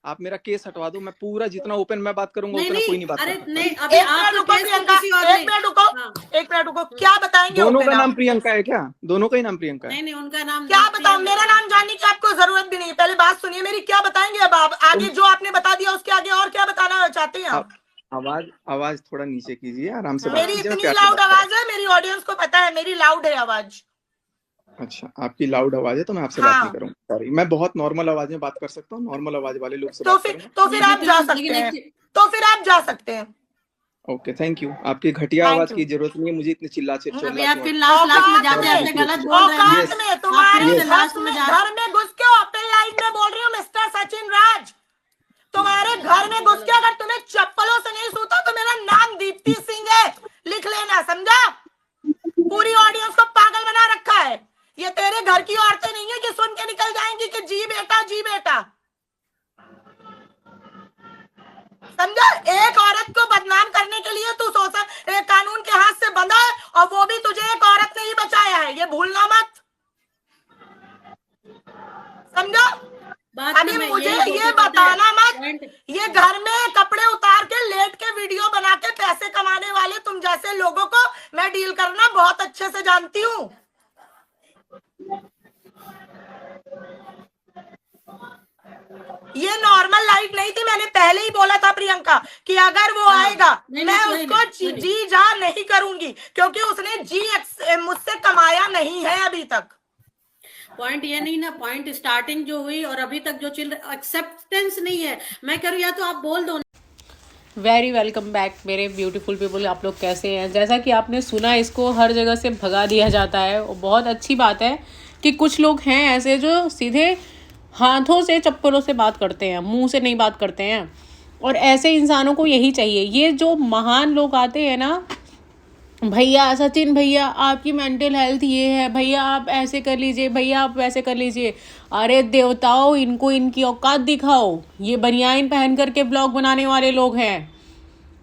आप मेरा केस हटवा दो, मैं पूरा जितना ओपन मैं बात करूंगा नहीं उतना कोई नहीं, नहीं बात अरे कर सकता। नहीं, अभी एक आप मिनट तो रुको केस को प्रियंका, किसी और एक ने, मिनट रुको, हाँ, एक मिनट रुको, क्या बताएंगे दोनों का ओपन नाम आप? प्रियंका है क्या? दोनों का ही नाम प्रियंका है? नहीं नहीं, उनका नाम क्या बताऊं? मेरा नाम जानने की आपको जरूरत भी नहीं है, पहले बात सुनिए मेरी। क्या बताएंगे अब आप? आगे जो आपने बता दिया उसके आगे और क्या बताना चाहते हैं आप? आवाज आवाज थोड़ा नीचे कीजिए, आराम से हाँ। बात मेरी कीजिए, मैं इतनी प्यार से लाउड बात कर आवाज है, मेरी ऑडियंस को पता है मेरी लाउड है आवाज। रहा हूँ। अच्छा, आपकी लाउड आवाज है तो मैं आपसे बात नहीं हाँ, करूंगा, सॉरी। मैं बहुत नॉर्मल आवाज में बात कर सकता हूँ, नॉर्मल आवाज वाले लोग से तो बात फिर करूंगा। तो फिर आप जा सकते लेकिन हैं, एक, तो फिर आप जा सकते हैं। Okay, thank you. आपकी घटिया थैंक आवाज यू। की जरूरत नहीं है मुझे, इतनी चिल्ला अभी चिल्ला आप क्यों फिर आती लास्ट में औकात जाते में, जाते गलत बोल रहे हैं ना। औकात में आप तुम्हारे फिर से यस लास्ट में जा, घर में घुस के ओपन लाइन में बोल रही हूँ मिस्टर सचिन राज, तुम्हारे घर में घुस के अगर तुम्हें चप्पलों से नहीं सूता तो मेरा नाम दीप्ति सिंह है, लिख लेना, समझा? पूरी ऑडियंस को पागल बना रखा है। ये तेरे घर की औरतें नहीं है कि सुन के निकल जाएंगी कि जी बेटा जी बेटा, समझा? एक औरत को बदनाम करने के लिए तू सोचा कानून के हाथ से बंधा है, और वो भी तुझे एक औरत ने ही बचाया है, ये भूलना मत, समझा? बात ना अभी मैं मुझे यही ये बोलती, पता है बताना मत, पॉइंट। ये घर में कपड़े उतार के लेट के वीडियो बना के पैसे कमाने वाले तुम जैसे लोगों को मैं डील करना बहुत अच्छे से जानती हूँ। ये नॉर्मल लाइट नहीं थी, मैंने पहले ही बोला था प्रियंका कि अगर वो आएगा नहीं मैं नहीं, उसको कोई नहीं। जी जा नहीं करूंगी, क्योंकि उसने मुझसे कमाया नहीं है अभी तक। पॉइंट ये नहीं ना, पॉइंट स्टार्टिंग जो हुई और अभी तक जो चल रहा, एक्सेप्टेंस नहीं है। मैं कह रही हूँ या तो आप बोल दो। वेरी वेलकम बैक मेरे ब्यूटीफुल पीपल, आप लोग कैसे हैं? जैसा कि आपने सुना, इसको हर जगह से भगा दिया जाता है, और बहुत अच्छी बात है कि कुछ लोग हैं ऐसे जो सीधे हाथों से चप्पलों से बात करते हैं, मुंह से नहीं बात करते हैं, और ऐसे इंसानों को यही चाहिए। ये जो महान लोग आते हैं ना, भैया सचिन भैया आपकी मेंटल हेल्थ ये है, भैया आप ऐसे कर लीजिए, भैया आप वैसे कर लीजिए। अरे देवताओं, इनको इनकी औकात दिखाओ। ये बनियाइन पहन करके ब्लॉग बनाने वाले लोग हैं,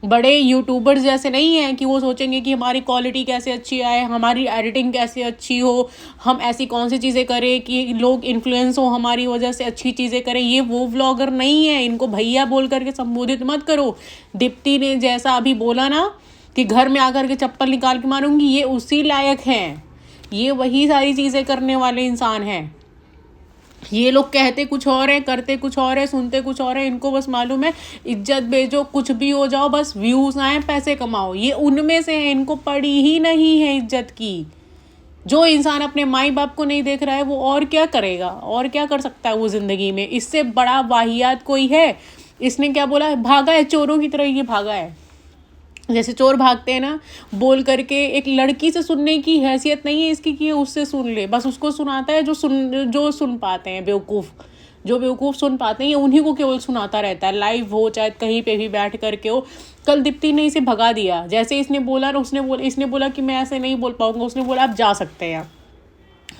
बड़े यूट्यूबर्स जैसे नहीं हैं कि वो सोचेंगे कि हमारी क्वालिटी कैसे अच्छी आए, हमारी एडिटिंग कैसे अच्छी हो, हम ऐसी कौन सी चीज़ें करें कि लोग इन्फ्लुएंस हो हमारी वजह से, अच्छी चीज़ें करें। ये वो व्लॉगर नहीं है, इनको भैया बोल करके संबोधित मत करो। दीप्ति ने जैसा अभी बोला ना कि घर में आकर के चप्पल निकाल के मारूंगी, ये उसी लायक हैं। ये वही सारी चीज़ें करने वाले इंसान हैं। ये लोग कहते कुछ और है, करते कुछ और है, सुनते कुछ और है। इनको बस मालूम है इज्जत बेचो, कुछ भी हो जाओ, बस व्यूज आए, पैसे कमाओ। ये उनमें से है, इनको पड़ी ही नहीं है इज्जत की। जो इंसान अपने माई बाप को नहीं देख रहा है वो और क्या करेगा, और क्या कर सकता है वो ज़िंदगी में? इससे बड़ा वाहियात कोई है? इसने क्या बोला, भागा है, चोरों की तरह ये भागा है। जैसे चोर भागते हैं ना, बोल करके। एक लड़की से सुनने की हैसियत नहीं है इसकी कि उससे सुन ले, बस उसको सुनाता है जो सुन पाते हैं। बेवकूफ़, जो बेवकूफ़ सुन पाते हैं, ये उन्हीं को केवल सुनाता रहता है, लाइव हो चाहे कहीं पे भी बैठ करके हो। कल दीप्ति ने इसे भगा दिया, जैसे इसने बोला ना, इसने बोला कि मैं ऐसे नहीं बोल पाऊंगा, उसने बोला आप जा सकते हैं,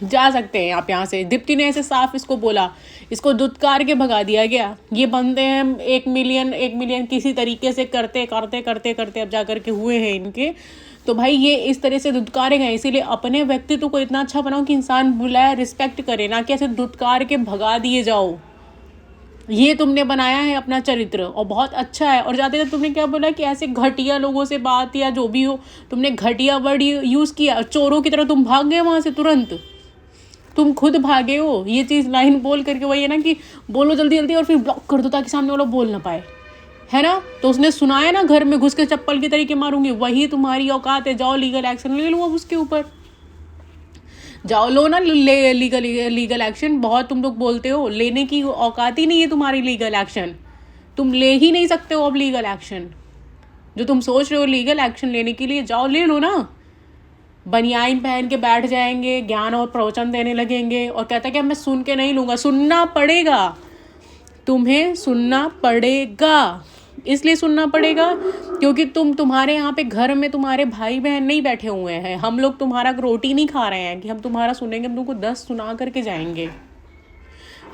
जा सकते हैं आप यहाँ से। दीप्ति ने ऐसे साफ इसको बोला, इसको दुत्कार के भगा दिया गया। ये बंदे हैं 1 मिलियन किसी तरीके से करते करते करते करते अब जा करके हुए हैं इनके। तो भाई ये इस तरह से दुत्कारे गए, इसीलिए अपने व्यक्तित्व को इतना अच्छा बनाओ कि इंसान बुलाए, रिस्पेक्ट करे, ना कि ऐसे दुत्कार के भगा दिए जाओ। ये तुमने बनाया है अपना चरित्र, और बहुत अच्छा है। और जाते जाते तुमने क्या बोला कि ऐसे घटिया लोगों से बात, या जो भी हो, तुमने घटिया वर्ड यूज़ किया। चोरों की तरह तुम भाग गए वहाँ से तुरंत, तुम खुद भागे हो। ये चीज़ लाइन बोल करके वही है ना कि बोलो जल्दी जल्दी और फिर ब्लॉक कर दो ताकि सामने वाला बोल ना पाए, है ना? तो उसने सुनाया ना, घर में घुस के चप्पल की तरीके मारूंगी, वही तुम्हारी औकात है। जाओ लीगल एक्शन ले लो अब उसके ऊपर, जाओ लो ना लीगल एक्शन। बहुत तुम लोग बोलते हो, लेने की औकात ही नहीं है तुम्हारी लीगल एक्शन, तुम ले ही नहीं सकते हो अब लीगल एक्शन। जो तुम सोच रहे हो लीगल एक्शन लेने के लिए, जाओ ले लो ना। बनियाइन पहन के बैठ जाएंगे, ज्ञान और प्रवचन देने लगेंगे, और कहता है कि मैं सुन के नहीं लूँगा। सुनना पड़ेगा, तुम्हें सुनना पड़ेगा। इसलिए सुनना पड़ेगा क्योंकि तुम्हारे यहाँ पे घर में तुम्हारे भाई बहन नहीं बैठे हुए हैं। हम लोग तुम्हारा रोटी नहीं खा रहे हैं कि हम तुम्हारा सुनेंगे, हम तुमको 10 सुना करके जाएंगे।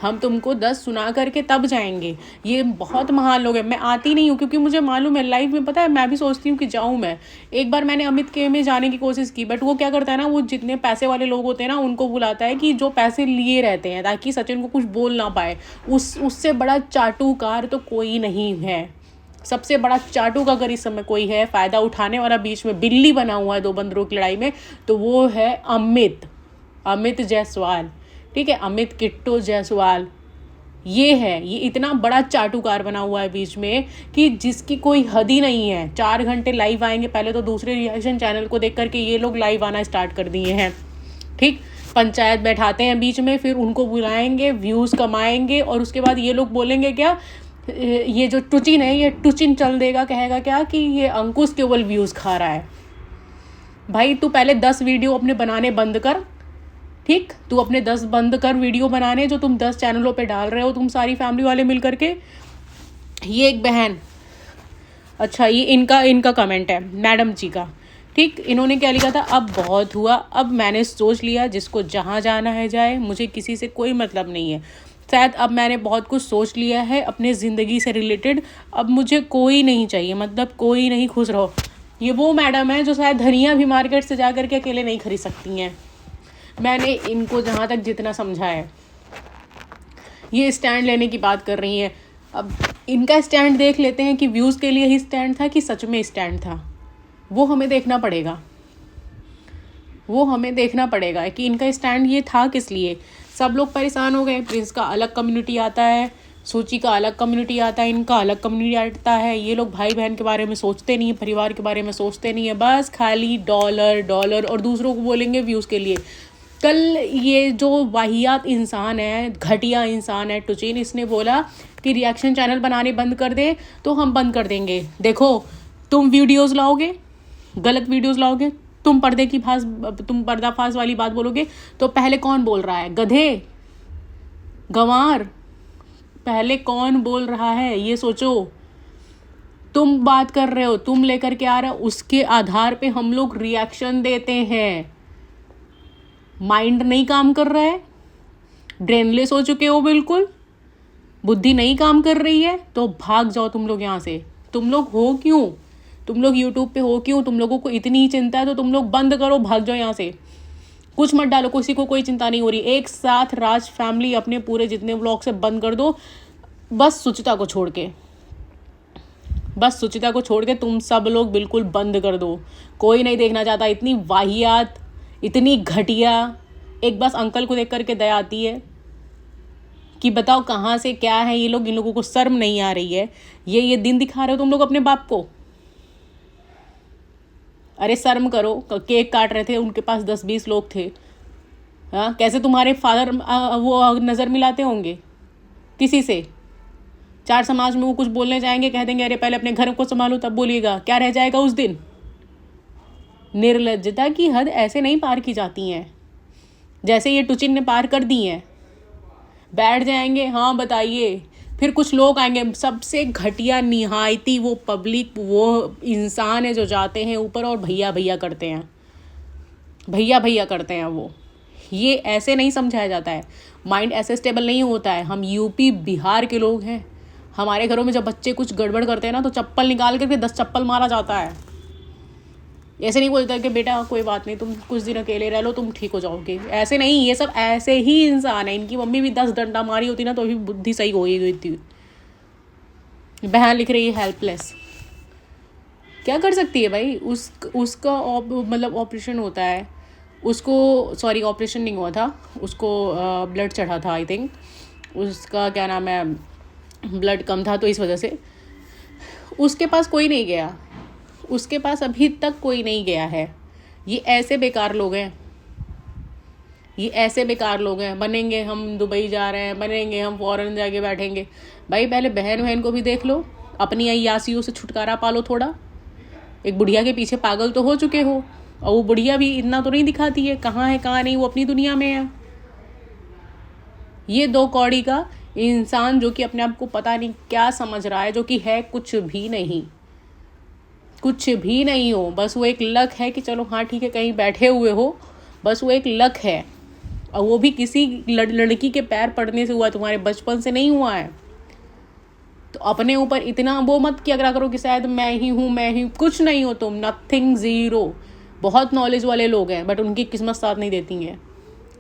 हम तुमको 10 सुना करके तब जाएंगे। ये बहुत महान लोग हैं। मैं आती नहीं हूँ क्योंकि मुझे मालूम है लाइफ में, पता है मैं भी सोचती हूँ कि जाऊँ मैं। एक बार मैंने अमित के में जाने की कोशिश की, बट वो क्या करता है ना, वो जितने पैसे वाले लोग होते हैं ना उनको बुलाता है कि जो पैसे लिए रहते हैं, ताकि सचिन को कुछ बोल ना पाए। उससे बड़ा चाटुकार तो कोई नहीं है। सबसे बड़ा चाटू का अगर इस समय कोई है फ़ायदा उठाने वाला, बीच में बिल्ली बना हुआ है 2 बंदरों की लड़ाई में, तो वो है अमित जायसवाल। ठीक है, अमित किट्टू जायसवाल ये इतना बड़ा चाटुकार बना हुआ है बीच में कि जिसकी कोई हद ही नहीं है। 4 घंटे लाइव आएंगे। पहले तो दूसरे रिएक्शन चैनल को देख करके ये लोग लाइव आना स्टार्ट कर दिए हैं। ठीक, पंचायत बैठाते हैं बीच में, फिर उनको बुलाएंगे, व्यूज़ कमाएंगे, और उसके बाद ये लोग बोलेंगे क्या, ये जो टुचिन है ये टुचिन चल देगा, कहेगा क्या कि ये अंकुश केवल व्यूज़ खा रहा है। भाई तू पहले 10 वीडियो अपने बनाने बंद कर। ठीक, तू अपने 10 बंद कर वीडियो बनाने जो तुम 10 चैनलों पे डाल रहे हो, तुम सारी फैमिली वाले मिल करके। ये एक बहन, अच्छा ये इनका कमेंट है मैडम जी का। ठीक, इन्होंने क्या लिखा था, अब बहुत हुआ, अब मैंने सोच लिया जिसको जहाँ जाना है जाए, मुझे किसी से कोई मतलब नहीं है। शायद अब मैंने बहुत कुछ सोच लिया है अपने ज़िंदगी से रिलेटेड, अब मुझे कोई नहीं चाहिए, मतलब कोई नहीं, खुश रहो। ये वो मैडम है जो शायद धनिया भी मार्केट से जा कर के अकेले नहीं खरीद सकती हैं। मैंने इनको जहाँ तक जितना समझा है, ये स्टैंड लेने की बात कर रही हैं। अब इनका स्टैंड देख लेते हैं कि व्यूज़ के लिए ही स्टैंड था कि सच में स्टैंड था। वो हमें देखना पड़ेगा कि इनका स्टैंड ये था किस लिए। सब लोग परेशान हो गए। प्रिंस का अलग कम्युनिटी आता है, सूची का अलग कम्युनिटी आता है, इनका अलग कम्युनिटी आता है। ये लोग भाई बहन के बारे में सोचते नहीं है, परिवार के बारे में सोचते नहीं है, बस खाली डॉलर और दूसरों को बोलेंगे व्यूज़ के लिए। कल ये जो वाहियात इंसान है, घटिया इंसान है टुचिन, इसने बोला कि रिएक्शन चैनल बनाने बंद कर दे, तो हम बंद कर देंगे। देखो तुम वीडियोज़ लाओगे, गलत वीडियोज़ लाओगे, तुम पर्दाफाश वाली बात बोलोगे, तो पहले कौन बोल रहा है? गधे, गंवार, पहले कौन बोल रहा है ये सोचो। तुम बात कर रहे हो, तुम लेकर के आ रहे हो, उसके आधार पे हम लोग रिएक्शन देते हैं। माइंड नहीं काम कर रहा है, ब्रेनलेस हो चुके हो, बिल्कुल बुद्धि नहीं काम कर रही है, तो भाग जाओ तुम लोग यहाँ से। तुम लोग हो क्यों? तुम लोग यूट्यूब पे हो क्यों? तुम लोगों को इतनी ही चिंता है तो तुम लोग बंद करो, भाग जाओ यहाँ से। कुछ मत डालो, किसी को कोई चिंता नहीं हो रही। एक साथ राज फैमिली अपने पूरे जितने व्लॉग से बंद कर दो, बस सुचिता को छोड़ के तुम सब लोग बिल्कुल बंद कर दो। कोई नहीं देखना चाहता। इतनी वाहियात, इतनी घटिया, एक बस अंकल को देख करके दया आती है कि बताओ कहाँ से क्या है ये लोग। इन लोगों को शर्म नहीं आ रही है। ये दिन दिखा रहे हो तुम लोग अपने बाप को। अरे शर्म करो। केक काट रहे थे, उनके पास 10-20 लोग थे। हाँ, कैसे तुम्हारे फादर वो नज़र मिलाते होंगे किसी से? 4 समाज में वो कुछ बोलने जाएंगे, कह देंगे अरे पहले अपने घर को संभालो तब बोलिएगा। क्या रह जाएगा उस दिन? निर्लज्जता की हद ऐसे नहीं पार की जाती हैं जैसे ये टुचिन ने पार कर दी हैं। बैठ जाएंगे, हाँ बताइए, फिर कुछ लोग आएंगे। सबसे घटिया निहायती वो पब्लिक, वो इंसान है जो जाते हैं ऊपर और भैया करते हैं वो। ये ऐसे नहीं समझाया जाता है। माइंड ऐसे स्टेबल नहीं होता है। हम यूपी बिहार के लोग हैं। हमारे घरों में जब बच्चे कुछ गड़बड़ करते हैं ना, तो चप्पल निकाल करके 10 चप्पल मारा जाता है। ऐसे नहीं बोलता कि बेटा कोई बात नहीं, तुम कुछ दिन अकेले रह लो, तुम ठीक हो जाओगे। ऐसे नहीं, ये सब ऐसे ही इंसान है। इनकी मम्मी भी 10 डंडा मारी होती ना तो भी बुद्धि सही हो गई थी। बहन लिख रही है हेल्पलेस। क्या कर सकती है भाई? उसका मतलब ऑपरेशन होता है उसको, सॉरी ऑपरेशन नहीं हुआ था, उसको ब्लड चढ़ा था आई थिंक। उसका क्या नाम है, ब्लड कम था, तो इस वजह से उसके पास कोई नहीं गया। उसके पास अभी तक कोई नहीं गया है। ये ऐसे बेकार लोग हैं। बनेंगे हम दुबई जा रहे हैं, बनेंगे हम फॉरेन जाके बैठेंगे। भाई पहले बहन को भी देख लो, अपनी अय्यासियों से छुटकारा पालो थोड़ा। एक बुढ़िया के पीछे पागल तो हो चुके हो, और वो बुढ़िया भी इतना तो नहीं दिखाती है कहाँ है कहाँ नहीं, वो अपनी दुनिया में है। ये 2 कौड़ी का इंसान जो कि अपने आप को पता नहीं क्या समझ रहा है, जो कि है कुछ भी नहीं हो। बस वो एक लक है कि चलो हाँ ठीक है कहीं बैठे हुए हो, बस वो एक लक है। और वो भी किसी लड़की के पैर पड़ने से हुआ, तुम्हारे बचपन से नहीं हुआ है। तो अपने ऊपर इतना वो मत किया करो कि शायद मैं ही हूँ, मैं ही कुछ नहीं हो तुम, नथिंग, ज़ीरो। बहुत नॉलेज वाले लोग हैं बट उनकी किस्मत साथ नहीं देती है।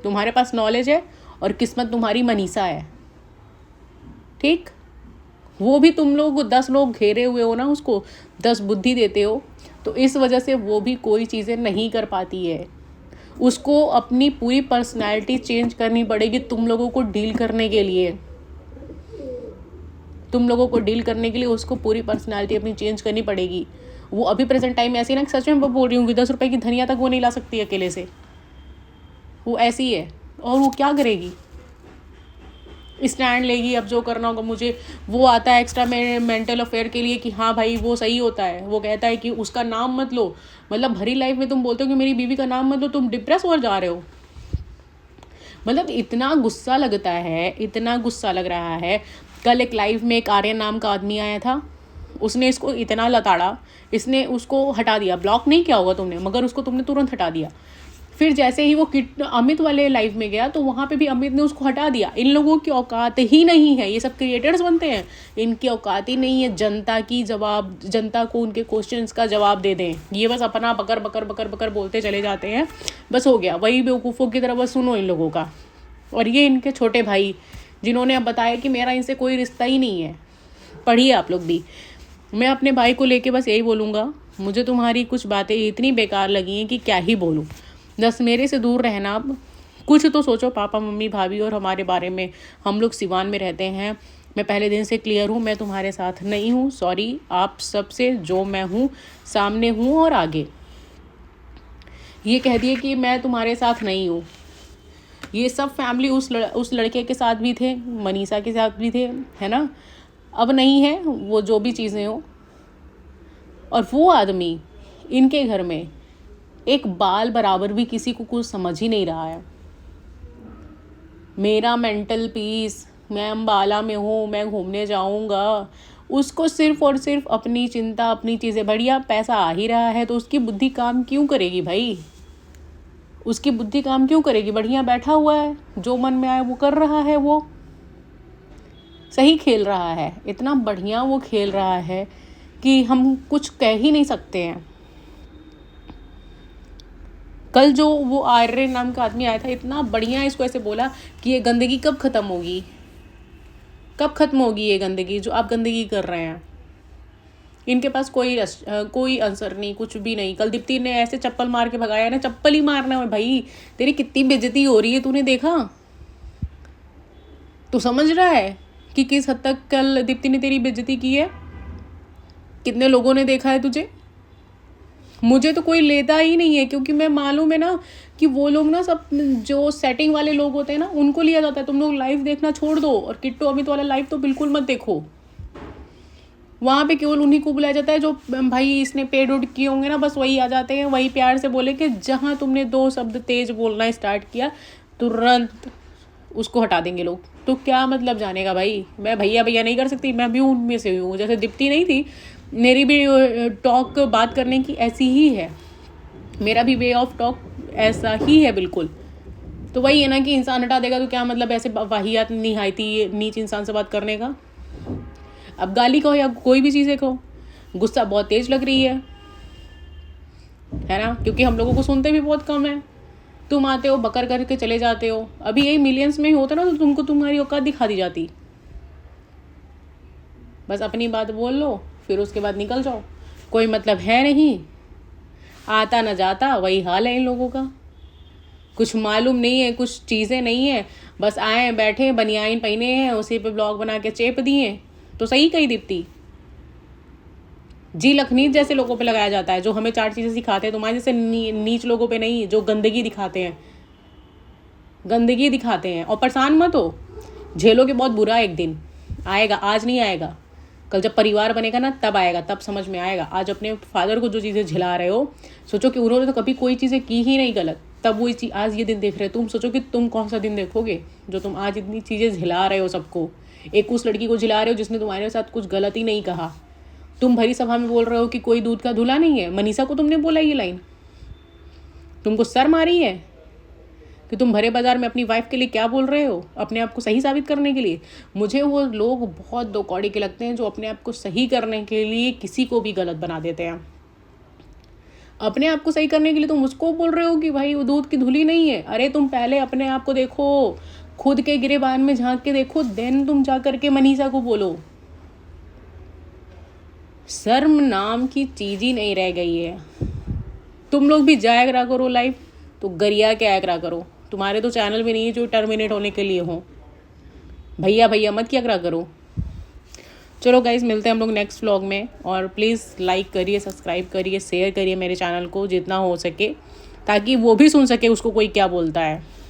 तुम्हारे पास नॉलेज है और किस्मत तुम्हारी मनीषा है, ठीक। वो भी तुम लोग 10 लोग घेरे हुए हो ना, उसको 10 बुद्धि देते हो, तो इस वजह से वो भी कोई चीज़ें नहीं कर पाती है। उसको अपनी पूरी पर्सनैलिटी चेंज करनी पड़ेगी तुम लोगों को डील करने के लिए। तुम लोगों को डील करने के लिए उसको पूरी पर्सनैलिटी अपनी चेंज करनी पड़ेगी। वो अभी प्रेजेंट टाइम में ऐसी ना, सच में बोल रही हूँ कि 10 रुपए की धनिया तक वो नहीं ला सकती अकेले से। वो ऐसी है और वो क्या करेगी, स्टैंड लेगी, अब जो करना होगा मुझे। वो आता है एक्स्ट्रा मेंटल अफेयर के लिए कि हाँ भाई वो सही होता है। वो कहता है कि उसका नाम मत लो, मतलब भरी लाइफ में तुम बोलते हो कि मेरी बीवी का नाम मत लो, तुम डिप्रेस हो जा रहे हो। मतलब इतना गुस्सा लगता है, इतना गुस्सा लग रहा है। कल एक लाइव में एक आर्यन नाम का आदमी आया था, उसने इसको इतना लताड़ा, इसने उसको हटा दिया। ब्लॉक नहीं किया होगा तुमने, मगर उसको तुमने तुरंत हटा दिया। फिर जैसे ही वो अमित वाले लाइव में गया तो वहाँ पे भी अमित ने उसको हटा दिया। इन लोगों की औकात ही नहीं है, ये सब क्रिएटर्स बनते हैं, इनकी औकात ही नहीं है जनता को उनके क्वेश्चंस का जवाब दे दें। ये बस अपना बकर बकर बकर बकर बोलते चले जाते हैं, बस हो गया। वही बेवकूफ़ों की तरह बस सुनो इन लोगों का। और ये इनके छोटे भाई जिन्होंने अब बताया कि मेरा इनसे कोई रिश्ता ही नहीं है। पढ़िए आप लोग भी। मैं अपने भाई को लेके बस यही बोलूँगा, मुझे तुम्हारी कुछ बातें इतनी बेकार लगी हैं कि क्या ही बोलूँ। बस मेरे से दूर रहना। अब कुछ तो सोचो पापा मम्मी भाभी और हमारे बारे में। हम लोग सिवान में रहते हैं, मैं पहले दिन से क्लियर हूँ, मैं तुम्हारे साथ नहीं हूँ। सॉरी आप सबसे, जो मैं हूँ सामने हूँ और आगे। ये कह दिए कि मैं तुम्हारे साथ नहीं हूँ। ये सब फैमिली उस लड़के के साथ भी थे, मनीषा के साथ भी थे, है ना। अब नहीं है वो, जो भी चीज़ें हो। और वो आदमी इनके घर में एक बाल बराबर भी किसी को कुछ समझ ही नहीं रहा है। मेरा मेंटल पीस, मैं अम्बाला में हूँ, मैं घूमने जाऊँगा, उसको सिर्फ और सिर्फ अपनी चिंता, अपनी चीज़ें। बढ़िया पैसा आ ही रहा है तो उसकी बुद्धि काम क्यों करेगी भाई, उसकी बुद्धि काम क्यों करेगी। बढ़िया बैठा हुआ है, जो मन में आए वो कर रहा है, वो सही खेल रहा है, इतना बढ़िया वो खेल रहा है कि हम कुछ कह ही नहीं सकते हैं। कल जो वो आर्यन नाम का आदमी आया था, इतना बढ़िया इसको ऐसे बोला कि ये गंदगी कब ख़त्म होगी, कब ख़त्म होगी ये गंदगी जो आप गंदगी कर रहे हैं। इनके पास कोई आंसर नहीं, कुछ भी नहीं। कल दीप्ति ने ऐसे चप्पल मार के भगाया ना, चप्पल ही मारना है भाई। तेरी कितनी बेइज्जती हो रही है, तूने देखा? तू समझ रहा है कि किस हद तक कल दीप्ति ने तेरी बेइज्जती की है? कितने लोगों ने देखा है तुझे? मुझे तो कोई लेता ही नहीं है, क्योंकि मैं मालूम है ना कि वो लोग ना सब जो सेटिंग वाले लोग होते हैं ना, उनको लिया जाता है। तुम लोग लाइव देखना छोड़ दो, और किट्टू अमित वाला लाइव तो बिल्कुल मत देखो। वहाँ पे केवल उन्हीं को बुलाया जाता है जो भाई इसने पेड उड किए होंगे ना, बस वही आ जाते हैं। वही प्यार से बोले कि जहाँ तुमने 2 शब्द तेज बोलना स्टार्ट किया तुरंत उसको हटा देंगे लोग। तो क्या मतलब जाने का भाई। मैं भैया भैया नहीं कर सकती, मैं भी उनमें से हूँ। जैसे दीप्ति नहीं थी, मेरी भी टॉक बात करने की ऐसी ही है, मेरा भी वे ऑफ टॉक ऐसा ही है बिल्कुल। तो वही है ना कि इंसान हटा देगा तो क्या मतलब ऐसे वाहियात निहायती नीच इंसान से बात करने का। अब गाली कहो या कोई भी चीज़ें कहो, गुस्सा बहुत तेज लग रही है ना, क्योंकि हम लोगों को सुनते भी बहुत कम है। तुम आते हो बकर करके चले जाते हो। अभी यही मिलियंस में ही होता ना तो तुमको तुम्हारी औकात दिखा दी जाती। बस अपनी बात बोल लो, फिर उसके बाद निकल जाओ, कोई मतलब है नहीं। आता न जाता वही हाल है इन लोगों का। कुछ मालूम नहीं है, कुछ चीज़ें नहीं है, बस आए बैठे बनियाइन पहने हैं, उसी पे ब्लॉग बना के चेप दिए। तो सही कही दीप्ति, जी लखनीत जैसे लोगों पे लगाया जाता है जो हमें 4 चीज़ें सिखाते हैं। तुम्हारे जैसे नीच लोगों पे नहीं, जो गंदगी दिखाते हैं, गंदगी दिखाते हैं। और परेशान मत हो, झेलोगे बहुत बुरा एक दिन आएगा, आज नहीं आएगा। कल जब परिवार बनेगा ना तब आएगा, तब समझ में आएगा। आज अपने फादर को जो चीज़ें झिला रहे हो, सोचो कि उन्होंने तो कभी कोई चीज़ें की ही नहीं गलत, तब वो चीज़ आज ये दिन देख रहे हो। तुम सोचो कि तुम कौन सा दिन देखोगे जो तुम आज इतनी चीज़ें झिला रहे हो सबको। एक उस लड़की को झिला रहे हो जिसने तुम्हारे साथ कुछ गलत ही नहीं कहा। तुम भरी सभा में बोल रहे हो कि कोई दूध का धुला नहीं है। मनीषा को तुमने बोला ये लाइन, तुमको शर्म आ रही है? कि तुम भरे बाजार में अपनी वाइफ के लिए क्या बोल रहे हो, अपने आप को सही साबित करने के लिए। मुझे वो लोग बहुत दो कौड़ी के लगते हैं जो अपने आप को सही करने के लिए किसी को भी गलत बना देते हैं। अपने आप को सही करने के लिए तुम उसको बोल रहे हो कि भाई वो दूध की धुली नहीं है। अरे तुम पहले अपने आप को देखो, खुद के गिरेबान में झांक के देखो, देन तुम जा करके मनीषा को बोलो। शर्म नाम की चीज ही नहीं रह गई है। तुम लोग भी जाया करा करो लाइव, तो गरिया के आया करा करो। तुम्हारे तो चैनल भी नहीं है जो टर्मिनेट होने के लिए हो। भैया भैया मत किया करा करो। चलो गाइस, मिलते हैं हम लोग नेक्स्ट व्लॉग में। और प्लीज़ लाइक करिए, सब्सक्राइब करिए, शेयर करिए मेरे चैनल को जितना हो सके, ताकि वो भी सुन सके उसको कोई क्या बोलता है।